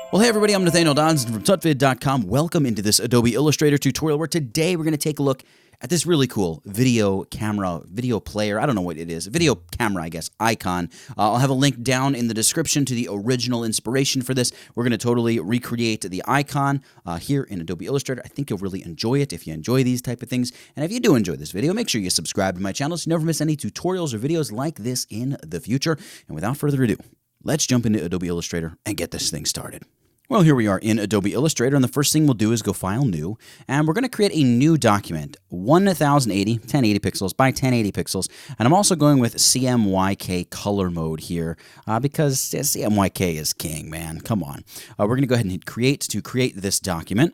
Well, hey everybody, I'm Nathaniel Donson from tutvid.com. Welcome into this Adobe Illustrator tutorial where today we're going to take a look at this really cool video camera, video player, I don't know what it is, video camera, I guess, icon. I'll have a link down in the description to the original inspiration for this. We're going to totally recreate the icon here in Adobe Illustrator. I think you'll really enjoy it if you enjoy these type of things. And if you do enjoy this video, make sure you subscribe to my channel so you never miss any tutorials or videos like this in the future. And without further ado, let's jump into Adobe Illustrator and get this thing started. Well, here we are in Adobe Illustrator, and the first thing we'll do is go File, New, and we're going to create a new document, 1080 pixels by 1080 pixels, and I'm also going with CMYK color mode here because CMYK is king, man. Come on. We're going to go ahead and hit Create to create this document.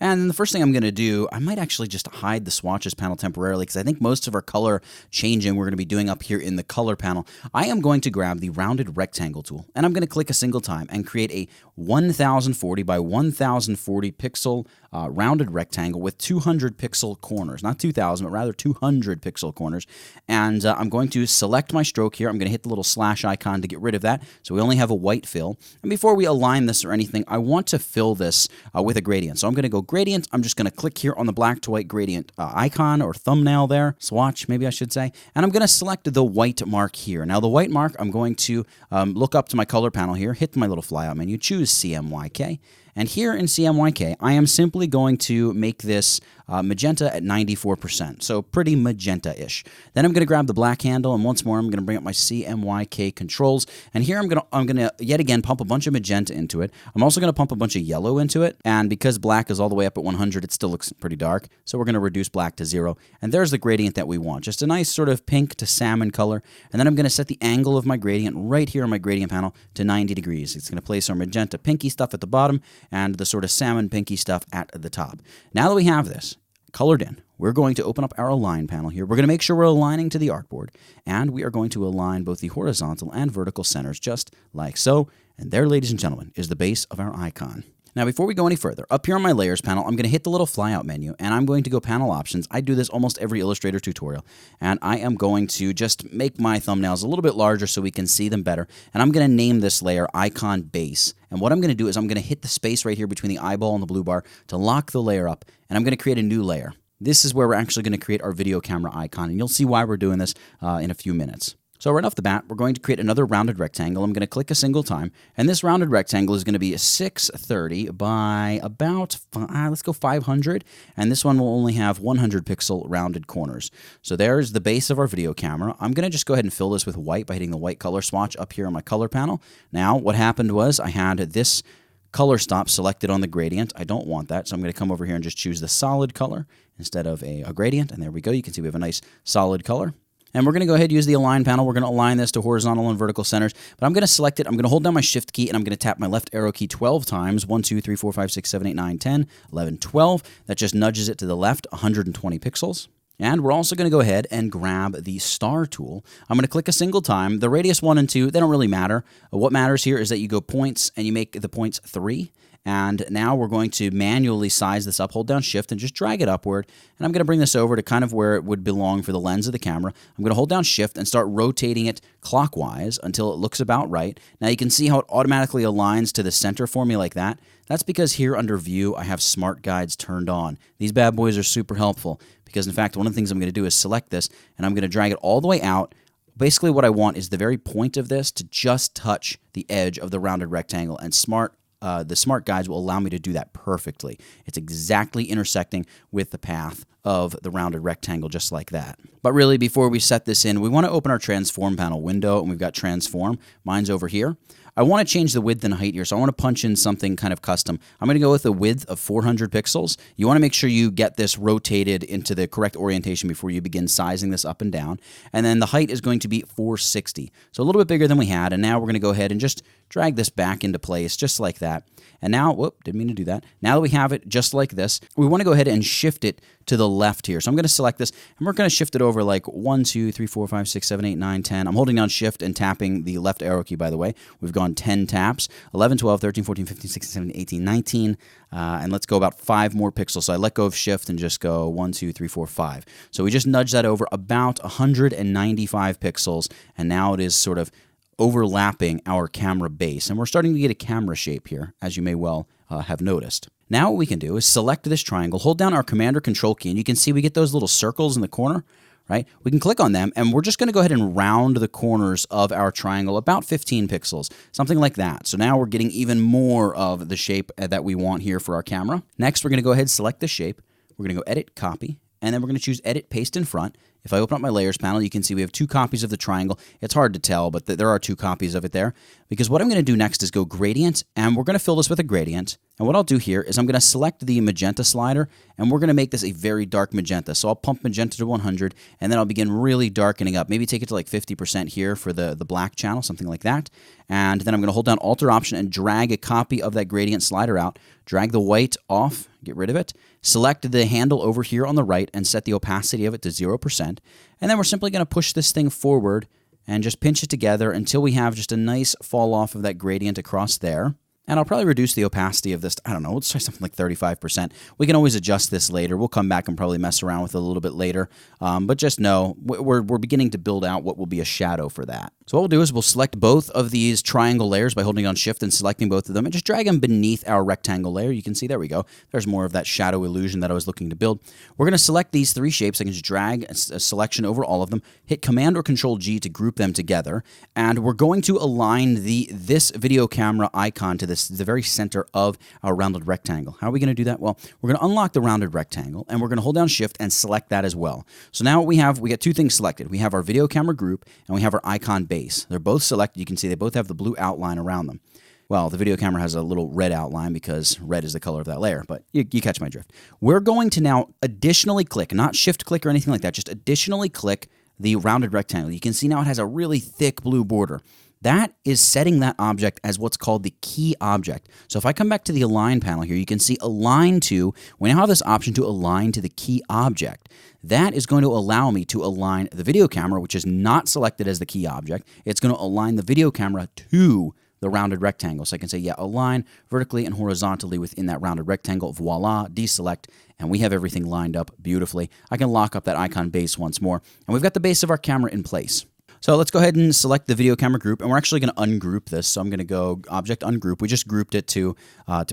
And the first thing I'm going to do, I might actually just hide the swatches panel temporarily because I think most of our color changing we're going to be doing up here in the color panel. I am going to grab the rounded rectangle tool and I'm going to click a single time and create a 1040 by 1040 pixel rounded rectangle with 200 pixel corners. Not 2000, but rather 200 pixel corners. And I'm going to select my stroke here. I'm going to hit the little slash icon to get rid of that. So we only have a white fill. And before we align this or anything, I want to fill this with a gradient. So I'm going to go gradient. I'm just going to click here on the black to white gradient icon or thumbnail there, swatch maybe I should say, and I'm going to select the white mark here. Now the white mark, I'm going to look up to my color panel here, hit my little flyout menu, choose CMYK, and here in CMYK, I am simply going to make this magenta at 94%, so pretty magenta-ish. Then I'm going to grab the black handle, and once more, I'm going to bring up my CMYK controls, and here I'm going to yet again pump a bunch of magenta into it. I'm also going to pump a bunch of yellow into it, and because black is all the way up at 100, it still looks pretty dark, so we're going to reduce black to 0, and there's the gradient that we want, just a nice sort of pink to salmon color, and then I'm going to set the angle of my gradient right here on my gradient panel to 90 degrees. It's going to place our magenta pinky stuff at the bottom, and the sort of salmon pinky stuff at the top. Now that we have this colored in, we're going to open up our Align panel here. We're going to make sure we're aligning to the artboard, and we are going to align both the horizontal and vertical centers just like so. And there, ladies and gentlemen, is the base of our icon. Now, before we go any further, up here on my Layers panel, I'm going to hit the little flyout menu, and I'm going to go Panel Options. I do this almost every Illustrator tutorial, and I am going to just make my thumbnails a little bit larger so we can see them better, and I'm going to name this layer Icon Base. And what I'm going to do is I'm going to hit the space right here between the eyeball and the blue bar to lock the layer up, and I'm going to create a new layer. This is where we're actually going to create our video camera icon, and you'll see why we're doing this in a few minutes. So right off the bat, we're going to create another rounded rectangle. I'm going to click a single time, and this rounded rectangle is going to be 630 by about, let's go 500, and this one will only have 100 pixel rounded corners. So there's the base of our video camera. I'm going to just go ahead and fill this with white by hitting the white color swatch up here on my color panel. Now, what happened was I had this color stop selected on the gradient. I don't want that, so I'm going to come over here and just choose the solid color instead of a gradient, and there we go. You can see we have a nice solid color. And we're going to go ahead and use the Align panel. We're going to align this to horizontal and vertical centers. But I'm going to select it. I'm going to hold down my Shift key, and I'm going to tap my left arrow key 12 times. 1, 2, 3, 4, 5, 6, 7, 8, 9, 10, 11, 12. That just nudges it to the left 120 pixels. And we're also going to go ahead and grab the Star tool. I'm going to click a single time. The radius 1 and 2, they don't really matter. What matters here is that you go points, and you make the points 3. And now we're going to manually size this up, hold down Shift, and just drag it upward. And I'm going to bring this over to kind of where it would belong for the lens of the camera. I'm going to hold down Shift and start rotating it clockwise until it looks about right. Now you can see how it automatically aligns to the center for me like that. That's because here under View, I have Smart Guides turned on. These bad boys are super helpful because, in fact, one of the things I'm going to do is select this, and I'm going to drag it all the way out. Basically, what I want is the very point of this to just touch the edge of the rounded rectangle, and the Smart Guides will allow me to do that perfectly. It's exactly intersecting with the path of the rounded rectangle, just like that. But really, before we set this in, we want to open our Transform panel window, and we've got Transform. Mine's over here. I want to change the width and height here, so I want to punch in something kind of custom. I'm going to go with a width of 400 pixels. You want to make sure you get this rotated into the correct orientation before you begin sizing this up and down. And then the height is going to be 460, so a little bit bigger than we had. And now we're going to go ahead and just drag this back into place just like that. And now, whoop, didn't mean to do that. Now that we have it just like this, we want to go ahead and shift it to the left here. So I'm going to select this, and we're going to shift it over like 1, 2, 3, 4, 5, 6, 7, 8, 9, 10. I'm holding down Shift and tapping the left arrow key, by the way. We've gone 10 taps, 11, 12, 13, 14, 15, 16, 17, 18, 19, and let's go about 5 more pixels. So I let go of Shift and just go 1, 2, 3, 4, 5. So we just nudged that over about 195 pixels, and now it is sort of overlapping our camera base. And we're starting to get a camera shape here, as you may well have noticed. Now what we can do is select this triangle, hold down our Command or Control key, and you can see we get those little circles in the corner, right? We can click on them, and we're just going to go ahead and round the corners of our triangle about 15 pixels, something like that. So now we're getting even more of the shape that we want here for our camera. Next, we're going to go ahead and select the shape. We're going to go Edit, Copy, and then we're going to choose Edit, Paste in Front. If I open up my Layers panel, you can see we have 2 copies of the triangle. It's hard to tell, but there are 2 copies of it there. Because what I'm going to do next is go Gradient, and we're going to fill this with a gradient. And what I'll do here is I'm going to select the magenta slider, and we're going to make this a very dark magenta. So I'll pump magenta to 100, and then I'll begin really darkening up. Maybe take it to like 50% here for the black channel, something like that. And then I'm going to hold down Alt-Option and drag a copy of that gradient slider out. Drag the white off, get rid of it. Select the handle over here on the right and set the opacity of it to 0%. And then we're simply going to push this thing forward and just pinch it together until we have just a nice fall off of that gradient across there. And I'll probably reduce the opacity of this, I don't know, let's try something like 35%. We can always adjust this later. We'll come back and probably mess around with it a little bit later. But just know, we're beginning to build out what will be a shadow for that. So what we'll do is we'll select both of these triangle layers by holding down Shift and selecting both of them, and just drag them beneath our rectangle layer. You can see, there we go. There's more of that shadow illusion that I was looking to build. We're going to select these 3 shapes. I can just drag a selection over all of them, hit Command or Control-G to group them together, and we're going to align this video camera icon to the very center of our rounded rectangle. How are we going to do that? Well, we're going to unlock the rounded rectangle, and we're going to hold down Shift and select that as well. So now what we got 2 things selected. We have our video camera group, and we have our icon base. They're both selected. You can see they both have the blue outline around them. Well, the video camera has a little red outline because red is the color of that layer, but you catch my drift. We're going to now additionally click, not shift click or anything like that, just additionally click the rounded rectangle. You can see now it has a really thick blue border. That is setting that object as what's called the key object. So if I come back to the Align panel here, you can see Align to, we now have this option to align to the key object. That is going to allow me to align the video camera, which is not selected as the key object. It's going to align the video camera to the rounded rectangle. So I can say, yeah, align vertically and horizontally within that rounded rectangle. Voila, deselect, and we have everything lined up beautifully. I can lock up that icon base once more, and we've got the base of our camera in place. So let's go ahead and select the video camera group, and we're actually going to ungroup this. So I'm going to go Object Ungroup. We just grouped it to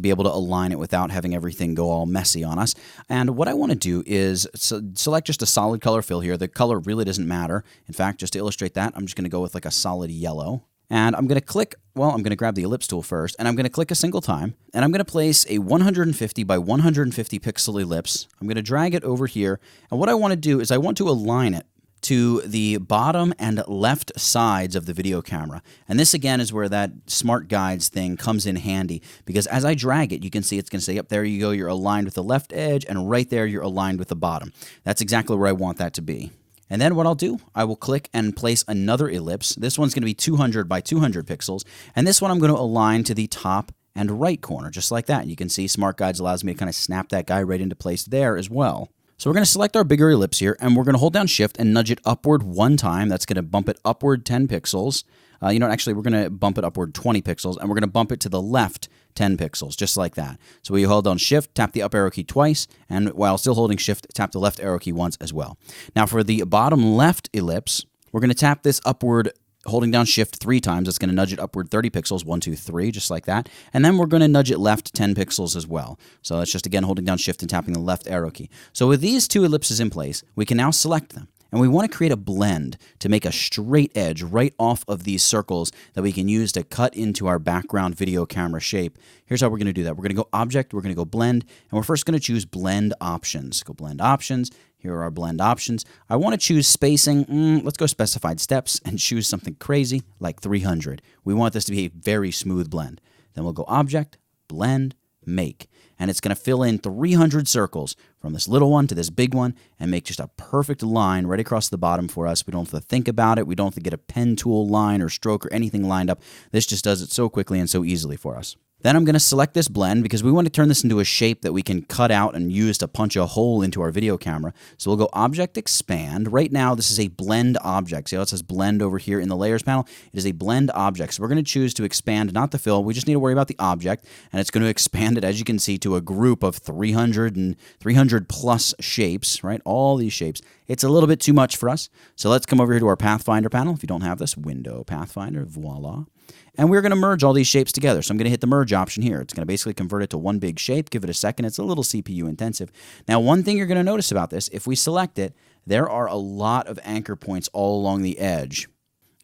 be able to align it without having everything go all messy on us. And what I want to do is select just a solid color fill here. The color really doesn't matter. In fact, just to illustrate that, I'm just going to go with like a solid yellow. And I'm going to click, well, I'm going to grab the ellipse tool first, and I'm going to click a single time, and I'm going to place a 150 by 150 pixel ellipse. I'm going to drag it over here, and what I want to do is I want to align it to the bottom and left sides of the video camera. And this again is where that smart guides thing comes in handy, because as I drag it, you can see it's going to say, yep, there you go, you're aligned with the left edge, and right there you're aligned with the bottom. That's exactly where I want that to be. And then what I'll do, I will click and place another ellipse. This one's going to be 200 by 200 pixels, and this one I'm going to align to the top and right corner, just like that. You can see Smart Guides allows me to kind of snap that guy right into place there as well. So we're going to select our bigger ellipse here, and we're going to hold down Shift and nudge it upward 1 time. That's going to bump it upward 10 pixels. Actually, we're going to bump it upward 20 pixels, and we're going to bump it to the left 10 pixels, just like that. So we hold down Shift, tap the up arrow key twice, and while still holding Shift, tap the left arrow key once as well. Now for the bottom left ellipse, we're going to tap this upward, holding down Shift 3 times. That's going to nudge it upward 30 pixels, 1, 2, 3, just like that. And then we're going to nudge it left 10 pixels as well. So that's just, again, holding down Shift and tapping the left arrow key. So with these 2 ellipses in place, we can now select them. And we want to create a blend to make a straight edge right off of these circles that we can use to cut into our background video camera shape. Here's how we're going to do that. We're going to go Object, we're going to go Blend, and we're first going to choose Blend Options. Go Blend Options. Here are our blend options. I want to choose spacing. Let's go specified steps and choose something crazy like 300. We want this to be a very smooth blend. Then we'll go Object, Blend, Make. And it's going to fill in 300 circles from this little one to this big one and make just a perfect line right across the bottom for us. We don't have to think about it. We don't have to get a pen tool line or stroke or anything lined up. This just does it so quickly and so easily for us. Then I'm going to select this blend because we want to turn this into a shape that we can cut out and use to punch a hole into our video camera. So we'll go Object, Expand. Right now, this is a blend object. See how it says blend over here in the Layers panel? It is a blend object. So we're going to choose to expand, not the fill. We just need to worry about the object, and it's going to expand it, as you can see, see, to a group of 300 plus shapes, right? All these shapes. It's a little bit too much for us. So let's come over here to our Pathfinder panel. If you don't have this, Window, Pathfinder, voila. And we're going to merge all these shapes together. So I'm going to hit the merge option here. It's going to basically convert it to one big shape. Give it a second. It's a little CPU intensive. Now, one thing you're going to notice about this, if we select it, there are a lot of anchor points all along the edge.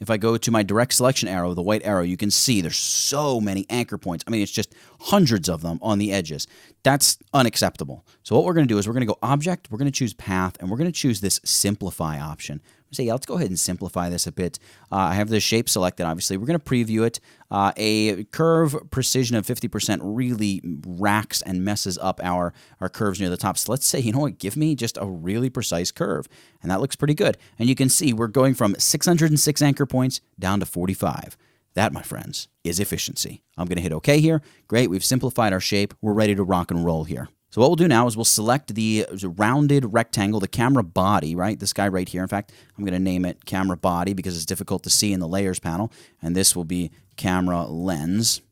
If I go to my direct selection arrow, the white arrow, you can see there's so many anchor points. I mean, it's just hundreds of them on the edges. That's unacceptable. So what we're going to do is we're going to go Object, we're going to choose Path, and we're going to choose this Simplify option. Say, yeah, let's go ahead and simplify this a bit. I have the shape selected, obviously. We're going to preview it. A curve precision of 50% really racks and messes up our curves near the top. So let's say, you know what, give me just a really precise curve. And that looks pretty good. And you can see we're going from 606 anchor points down to 45. That, my friends, is efficiency. I'm going to hit OK here. Great, we've simplified our shape. We're ready to rock and roll here. So what we'll do now is we'll select the rounded rectangle, the camera body, right? This guy right here. In fact, I'm going to name it camera body because it's difficult to see in the layers panel. And this will be camera lens.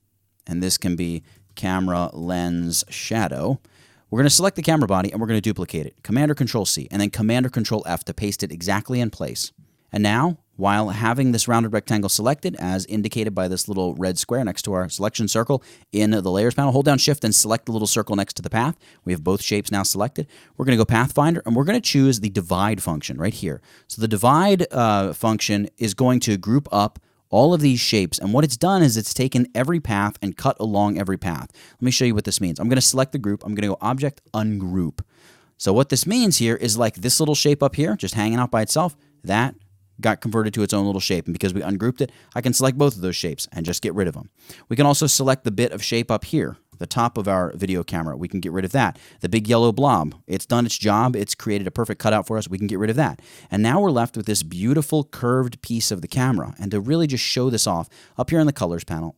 And this can be camera lens shadow. We're going to select the camera body and we're going to duplicate it. Command or Control C and then Command or Control F to paste it exactly in place. And now, while having this rounded rectangle selected, as indicated by this little red square next to our selection circle in the layers panel, hold down Shift and select the little circle next to the path. We have both shapes now selected. We're going to go Pathfinder, and we're going to choose the divide function right here. So the divide function is going to group up all of these shapes, and what it's done is it's taken every path and cut along every path. Let me show you what this means. I'm going to select the group. I'm going to go Object, Ungroup. So what this means here is like this little shape up here, just hanging out by itself, that got converted to its own little shape. And because we ungrouped it, I can select both of those shapes and just get rid of them. We can also select the bit of shape up here, the top of our video camera. We can get rid of that. The big yellow blob, it's done its job. It's created a perfect cutout for us. We can get rid of that. And now we're left with this beautiful curved piece of the camera. And to really just show this off, up here in the colors panel,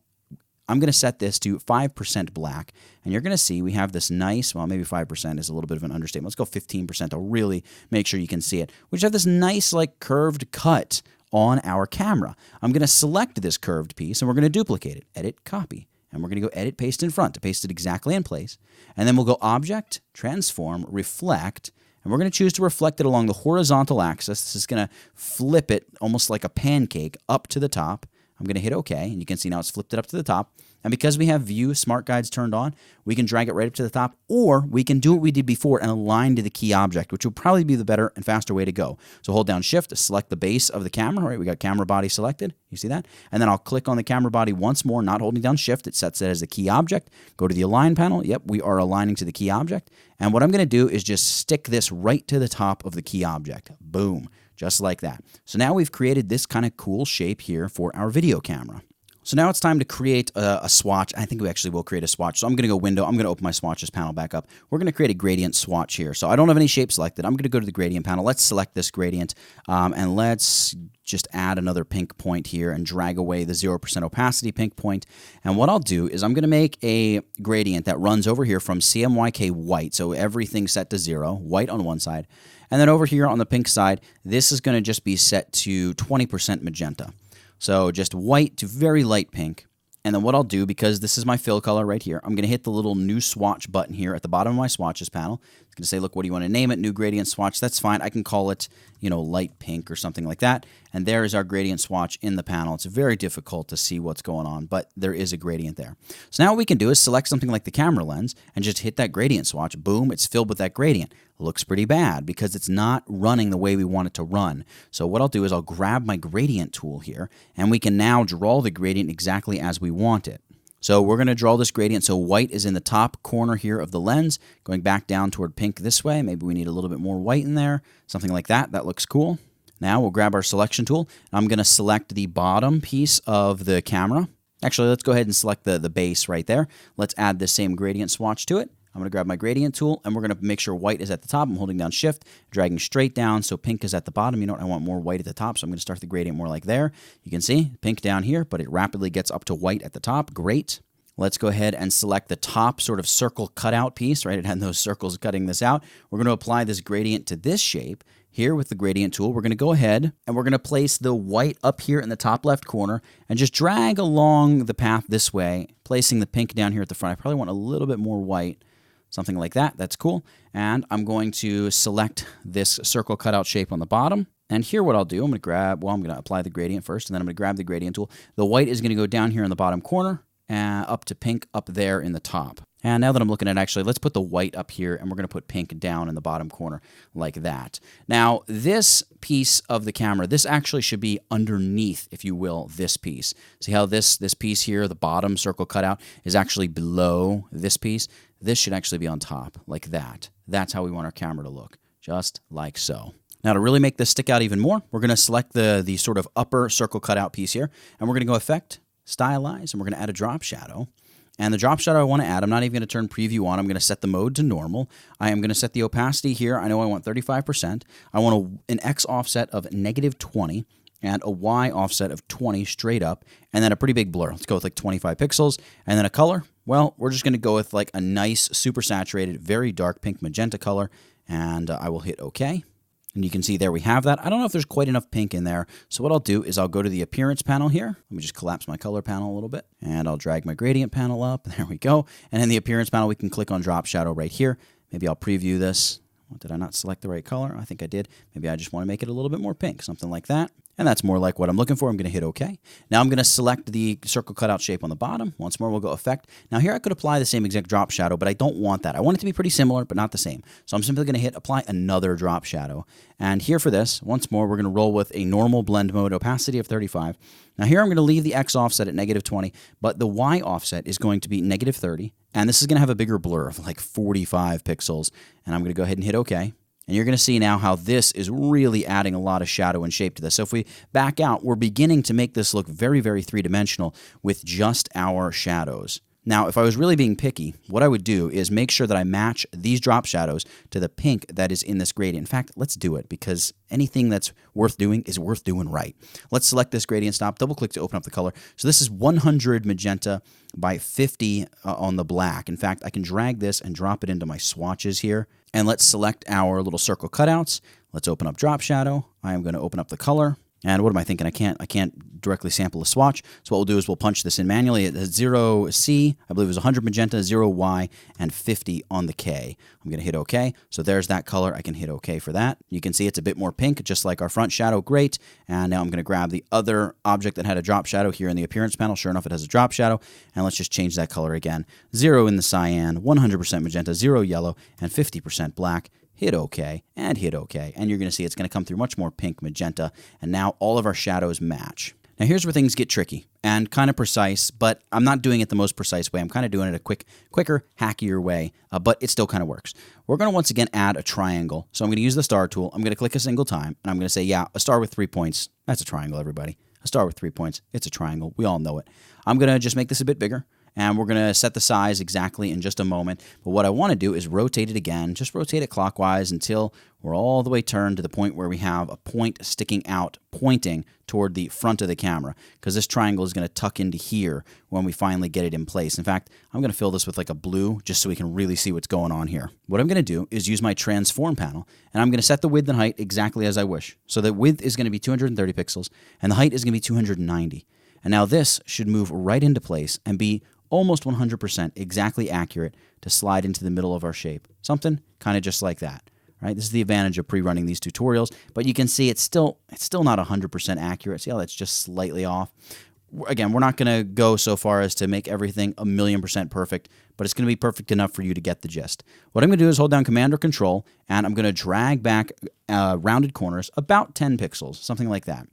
I'm going to set this to 5% black, and you're going to see we have this nice, well, maybe 5% is a little bit of an understatement. Let's go 15% to really make sure you can see it. We just have this nice, like, curved cut on our camera. I'm going to select this curved piece, and we're going to duplicate it. Edit, Copy. And we're going to go Edit, Paste in front to paste it exactly in place. And then we'll go Object, Transform, Reflect, and we're going to choose to reflect it along the horizontal axis. This is going to flip it almost like a pancake up to the top. I'm going to hit OK, and you can see now it's flipped it up to the top. And because we have View Smart Guides turned on, we can drag it right up to the top, or we can do what we did before and align to the key object, which will probably be the better and faster way to go. So hold down Shift to select the base of the camera. Right, we got camera body selected. You see that? And then I'll click on the camera body once more, not holding down Shift. It sets it as the key object. Go to the Align panel. Yep, we are aligning to the key object. And what I'm going to do is just stick this right to the top of the key object. Boom. Just like that. So now we've created this kind of cool shape here for our video camera. So now it's time to create a swatch. I think we actually will create a swatch. So I'm going to go Window. I'm going to open my swatches panel back up. We're going to create a gradient swatch here. So I don't have any shape selected. I'm going to go to the gradient panel. Let's select this gradient, and let's just add another pink point here and drag away the 0% opacity pink point. And what I'll do is I'm going to make a gradient that runs over here from CMYK white. So everything set to 0, white on one side. And then over here on the pink side, this is going to just be set to 20% magenta. So just white to very light pink. And then what I'll do, because this is my fill color right here, I'm going to hit the little new swatch button here at the bottom of my swatches panel. It's going to say, look, what do you want to name it? New gradient swatch. That's fine. I can call it, you know, light pink or something like that. And there is our gradient swatch in the panel. It's very difficult to see what's going on, but there is a gradient there. So now what we can do is select something like the camera lens and just hit that gradient swatch. Boom, it's filled with that gradient. Looks pretty bad because it's not running the way we want it to run. So what I'll do is I'll grab my gradient tool here, and we can now draw the gradient exactly as we want it. So we're going to draw this gradient so white is in the top corner here of the lens, going back down toward pink this way. Maybe we need a little bit more white in there, something like that. That looks cool. Now we'll grab our selection tool. I'm going to select the bottom piece of the camera. Actually, let's go ahead and select the base right there. Let's add the same gradient swatch to it. I'm going to grab my gradient tool, and we're going to make sure white is at the top. I'm holding down Shift, dragging straight down so pink is at the bottom. You know what? I want more white at the top, so I'm going to start the gradient more like there. You can see pink down here, but it rapidly gets up to white at the top. Great. Let's go ahead and select the top sort of circle cutout piece, right? It had those circles cutting this out. We're going to apply this gradient to this shape, here with the gradient tool, we're going to go ahead and we're going to place the white up here in the top left corner and just drag along the path this way, placing the pink down here at the front. I probably want a little bit more white, something like that. That's cool. And I'm going to select this circle cutout shape on the bottom. And here what I'll do, I'm going to apply the gradient first, and then I'm going to grab the gradient tool. The white is going to go down here in the bottom corner, up to pink up there in the top. And now that I'm looking at actually, let's put the white up here, and we're going to put pink down in the bottom corner like that. Now, this piece of the camera, this actually should be underneath, if you will, this piece. See how this piece here, the bottom circle cutout, is actually below this piece? This should actually be on top, like that. That's how we want our camera to look, just like so. Now, to really make this stick out even more, we're going to select the sort of upper circle cutout piece here, and we're going to go Effect, Stylize, and we're going to add a drop shadow. And the drop shadow I want to add, I'm not even going to turn preview on. I'm going to set the mode to normal. I am going to set the opacity here. I know I want 35%. I want an X offset of -20 and a Y offset of 20 straight up, and then a pretty big blur. Let's go with like 25 pixels. And then a color, well, we're just going to go with like a nice, super saturated, very dark pink magenta color, and I will hit OK. And you can see there we have that. I don't know if there's quite enough pink in there. So what I'll do is I'll go to the appearance panel here. Let me just collapse my color panel a little bit. And I'll drag my gradient panel up. There we go. And in the appearance panel, we can click on drop shadow right here. Maybe I'll preview this. Did I not select the right color? I think I did. Maybe I just want to make it a little bit more pink, something like that. And that's more like what I'm looking for. I'm going to hit OK. Now I'm going to select the circle cutout shape on the bottom. Once more, we'll go Effect. Now here I could apply the same exact drop shadow, but I don't want that. I want it to be pretty similar, but not the same. So I'm simply going to hit Apply Another Drop Shadow. And here for this, once more, we're going to roll with a normal blend mode, opacity of 35. Now here I'm going to leave the X offset at -20, but the Y offset is going to be -30. And this is going to have a bigger blur of like 45 pixels. And I'm going to go ahead and hit OK. And you're going to see now how this is really adding a lot of shadow and shape to this. So if we back out, we're beginning to make this look very, very three-dimensional with just our shadows. Now, if I was really being picky, what I would do is make sure that I match these drop shadows to the pink that is in this gradient. In fact, let's do it, because anything that's worth doing is worth doing right. Let's select this gradient stop, double-click to open up the color. So this is 100 magenta by 50 on the black. In fact, I can drag this and drop it into my swatches here. And let's select our little circle cutouts. Let's open up drop shadow. I am going to open up the color. And what am I thinking? I can't directly sample a swatch. So what we'll do is we'll punch this in manually at 0C. I believe it was 100 magenta, 0Y, and 50 on the K. I'm going to hit OK. So there's that color. I can hit OK for that. You can see it's a bit more pink, just like our front shadow. Great. And now I'm going to grab the other object that had a drop shadow here in the appearance panel. Sure enough, it has a drop shadow. And let's just change that color again. 0 in the cyan, 100% magenta, 0 yellow, and 50% black. Hit OK, and hit OK, and you're going to see it's going to come through much more pink magenta, and now all of our shadows match. Now here's where things get tricky and kind of precise, but I'm not doing it the most precise way. I'm kind of doing it a quicker, hackier way, but it still kind of works. We're going to once again add a triangle, so I'm going to use the star tool. I'm going to click a single time, and I'm going to say, yeah, a star with 3 points. That's a triangle, everybody. A star with 3 points. It's a triangle. We all know it. I'm going to just make this a bit bigger. And we're going to set the size exactly in just a moment. But what I want to do is rotate it again. Just rotate it clockwise until we're all the way turned to the point where we have a point sticking out, pointing toward the front of the camera. Because this triangle is going to tuck into here when we finally get it in place. In fact, I'm going to fill this with like a blue just so we can really see what's going on here. What I'm going to do is use my transform panel. And I'm going to set the width and height exactly as I wish. So the width is going to be 230 pixels. And the height is going to be 290. And now this should move right into place and be almost 100% exactly accurate to slide into the middle of our shape. Something kind of just like that, right? This is the advantage of pre-running these tutorials, but you can see it's still not 100% accurate. See how that's just slightly off? Again, we're not going to go so far as to make everything 1,000,000% perfect, but it's going to be perfect enough for you to get the gist. What I'm going to do is hold down Command or Control, and I'm going to drag back rounded corners about 10 pixels, something like that.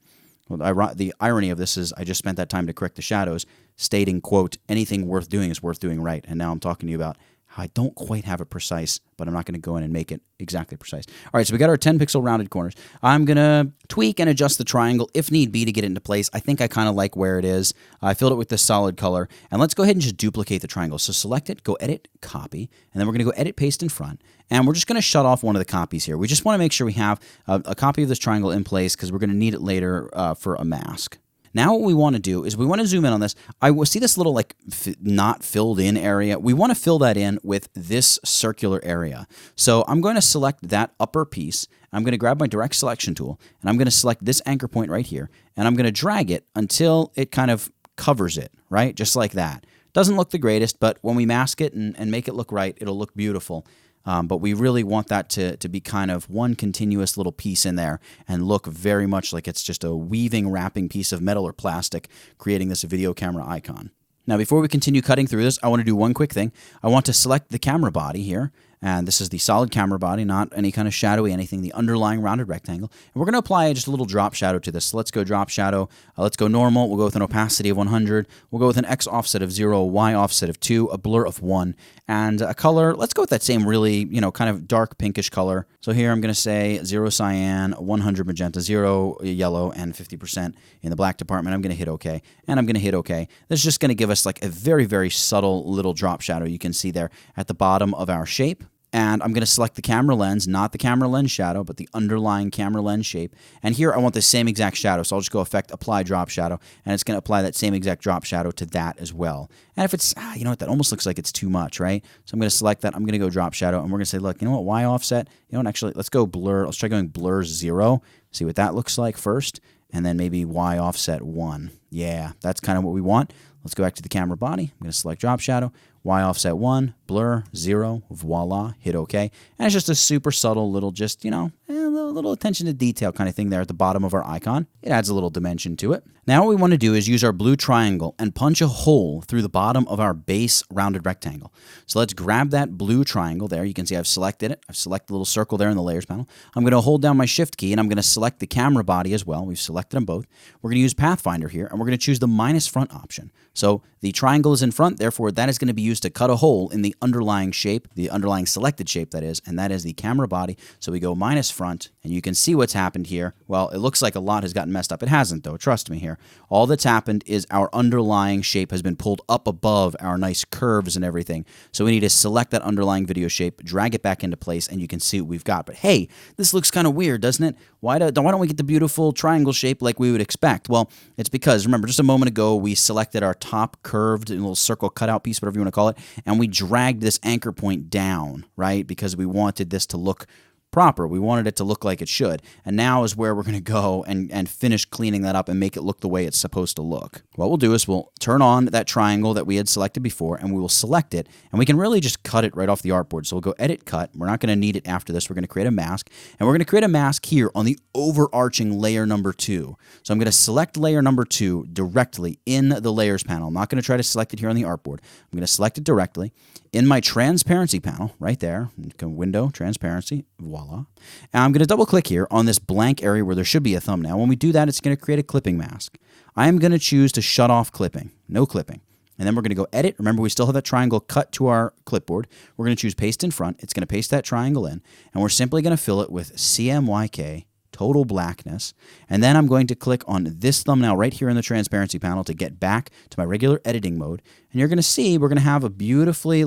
Well, the irony of this is I just spent that time to correct the shadows, stating, quote, anything worth doing is worth doing right. And now I'm talking to you about how I don't quite have it precise, but I'm not going to go in and make it exactly precise. All right, so we got our 10 pixel rounded corners. I'm going to tweak and adjust the triangle if need be to get it into place. I think I kind of like where it is. I filled it with this solid color. And let's go ahead and just duplicate the triangle. So select it, go edit, copy, and then we're going to go edit, paste in front. And we're just going to shut off one of the copies here. We just want to make sure we have a copy of this triangle in place because we're going to need it later for a mask. Now what we want to do is we want to zoom in on this. I will see this little like not filled in area. We want to fill that in with this circular area. So I'm going to select that upper piece. I'm going to grab my direct selection tool, and I'm going to select this anchor point right here, and I'm going to drag it until it kind of covers it, right? Just like that. Doesn't look the greatest, but when we mask it and make it look right, it'll look beautiful. But we really want that to be kind of one continuous little piece in there and look very much like it's just a weaving, wrapping piece of metal or plastic creating this video camera icon. Now, before we continue cutting through this, I want to do one quick thing. I want to select the camera body here, and this is the solid camera body, not any kind of shadowy anything, the underlying rounded rectangle. And we're going to apply just a little drop shadow to this. So let's go drop shadow. Let's go normal. We'll go with an opacity of 100. We'll go with an X offset of 0, Y offset of 2, a blur of 1, and a color. Let's go with that same really, kind of dark pinkish color. So here I'm going to say 0 cyan, 100 magenta, 0 yellow, and 50% in the black department. I'm going to hit OK, and I'm going to hit OK. This is just going to give us like a very, very subtle little drop shadow you can see there at the bottom of our shape. And I'm going to select the camera lens, not the camera lens shadow, but the underlying camera lens shape. And here I want the same exact shadow, so I'll just go Effect, Apply Drop Shadow, and it's going to apply that same exact drop shadow to that as well. And if it's, you know what, that almost looks like it's too much, right? So I'm going to select that, I'm going to go Drop Shadow, and we're going to say, look, you know what, Y offset, actually, let's go Blur, let's try going Blur 0, see what that looks like first, and then maybe Y offset 1. Yeah, that's kind of what we want. Let's go back to the camera body. I'm going to select Drop Shadow, Y offset 1, blur 0, voila, hit OK. And it's just a super subtle little, just, a little attention to detail kind of thing there at the bottom of our icon. It adds a little dimension to it. Now what we want to do is use our blue triangle and punch a hole through the bottom of our base rounded rectangle. So let's grab that blue triangle there. You can see I've selected it. I've selected the little circle there in the layers panel. I'm going to hold down my shift key and I'm going to select the camera body as well. We've selected them both. We're going to use Pathfinder here and we're going to choose the minus front option. So the triangle is in front, therefore that is going to be used to cut a hole in the underlying shape, the underlying selected shape that is, and that is the camera body. So we go minus front, and you can see what's happened here. Well, it looks like a lot has gotten messed up. It hasn't, though. Trust me here. All that's happened is our underlying shape has been pulled up above our nice curves and everything. So we need to select that underlying video shape, drag it back into place, and you can see what we've got. But hey, this looks kind of weird, doesn't it? Why don't we get the beautiful triangle shape like we would expect? Well, it's because, remember, just a moment ago, we selected our top curved little circle cutout piece, whatever you want to call it, and we dragged this anchor point down, right? Because we wanted this to look proper. We wanted it to look like it should. And now is where we're going to go and finish cleaning that up and make it look the way it's supposed to look. What we'll do is we'll turn on that triangle that we had selected before, and we will select it, and we can really just cut it right off the artboard. So we'll go Edit, Cut. We're not going to need it after this. We're going to create a mask, and we're going to create a mask here on the overarching layer number 2. So I'm going to select layer number 2 directly in the Layers panel. I'm not going to try to select it here on the artboard. I'm going to select it directly. In my transparency panel, right there, window, transparency, voila. And I'm going to double click here on this blank area where there should be a thumbnail. When we do that, it's going to create a clipping mask. I am going to choose to shut off clipping, no clipping. And then we're going to go edit. Remember, we still have that triangle cut to our clipboard. We're going to choose paste in front. It's going to paste that triangle in. And we're simply going to fill it with CMYK, total blackness, and then I'm going to click on this thumbnail right here in the transparency panel to get back to my regular editing mode, and you're going to see we're going to have a beautifully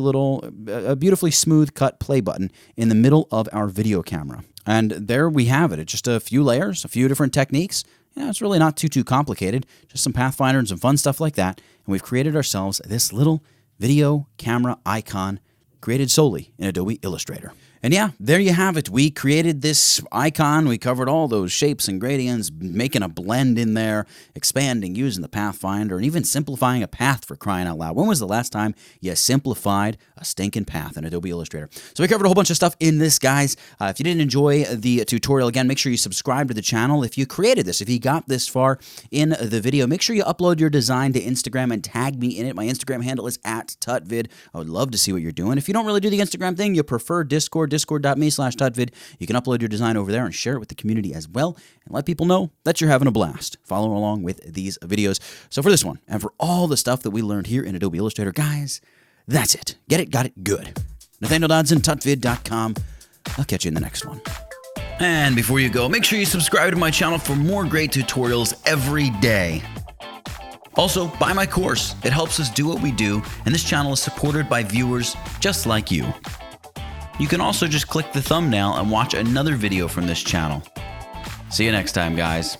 smooth cut play button in the middle of our video camera. And there we have it. It's just a few layers, a few different techniques. It's really not too complicated, just some Pathfinder and some fun stuff like that, and we've created ourselves this little video camera icon created solely in Adobe Illustrator. And yeah, there you have it. We created this icon. We covered all those shapes and gradients, making a blend in there, expanding, using the Pathfinder, and even simplifying a path, for crying out loud. When was the last time you simplified a stinking path in Adobe Illustrator? So we covered a whole bunch of stuff in this, guys. If you didn't enjoy the tutorial, again, make sure you subscribe to the channel. If you created this, if you got this far in the video, make sure you upload your design to Instagram and tag me in it. My Instagram handle is @tutvid. I would love to see what you're doing. If you don't really do the Instagram thing, you prefer Discord, discord.me/tutvid. You can upload your design over there and share it with the community as well, and let people know that you're having a blast following along with these videos. So for this one, and for all the stuff that we learned here in Adobe Illustrator, guys, that's it. Get it, got it, good. Nathaniel Dodson, tutvid.com. I'll catch you in the next one. And before you go, make sure you subscribe to my channel for more great tutorials every day. Also, buy my course. It helps us do what we do, and this channel is supported by viewers just like you. You can also just click the thumbnail and watch another video from this channel. See you next time, guys.